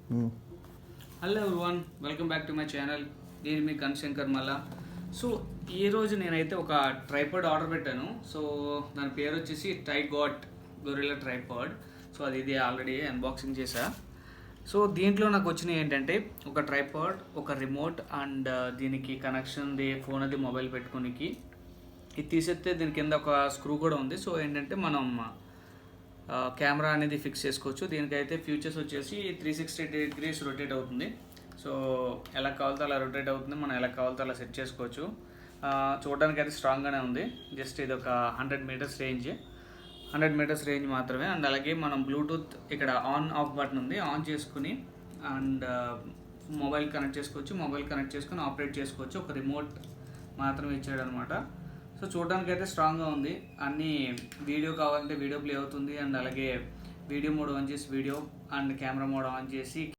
Hello everyone, welcome back to my channel. నేను మీ కన్శంకర్ మళ్ళా. So ఈరోజు నేనైతే ఒక ట్రైపాడ్ ఆర్డర్ పెట్టాను. సో దాని పేరు వచ్చేసి టైగాట్ గొరిల్లా ట్రైపాడ్. సో ఇది ఆల్రెడీ అన్బాక్సింగ్ చేశా. సో దీంట్లో నాకు వచ్చినవి ఏంటంటే ఒక ట్రైపాడ్, ఒక రిమోట్ అండ్ దీనికి కనెక్షన్ ఫోన్ అది మొబైల్ పెట్టుకోనికి. ఇది తీసేస్తే దీని కింద ఒక స్క్రూ కూడా ఉంది. సో ఏంటంటే మనం కెమెరా అనేది ఫిక్స్ చేసుకోవచ్చు. దీనికైతే ఫ్యూచర్స్ వచ్చేసి 360 degrees రొటేట్ అవుతుంది. సో ఎలా కావాలితే అలా రొటేట్ అవుతుంది, మనం ఎలా కావాలితే అలా సెట్ చేసుకోవచ్చు. చూడడానికి అయితే స్ట్రాంగ్గానే ఉంది. జస్ట్ ఇది ఒక 100 meters రేంజ్ మాత్రమే. అండ్ అలాగే మనం బ్లూటూత్ ఇక్కడ ఆన్ ఆఫ్ బటన్ ఉంది, ఆన్ చేసుకుని అండ్ మొబైల్ కనెక్ట్ చేసుకుని ఆపరేట్ చేసుకోవచ్చు. ఒక రిమోట్ మాత్రమే ఇచ్చాడు అనమాట. సో చూడడానికి అయితే స్ట్రాంగ్గా ఉంది. అన్ని వీడియో కావాలంటే వీడియో ప్లే అవుతుంది. అండ్ అలాగే వీడియో మోడ్ ఆన్ చేసి video and camera mode on చేసి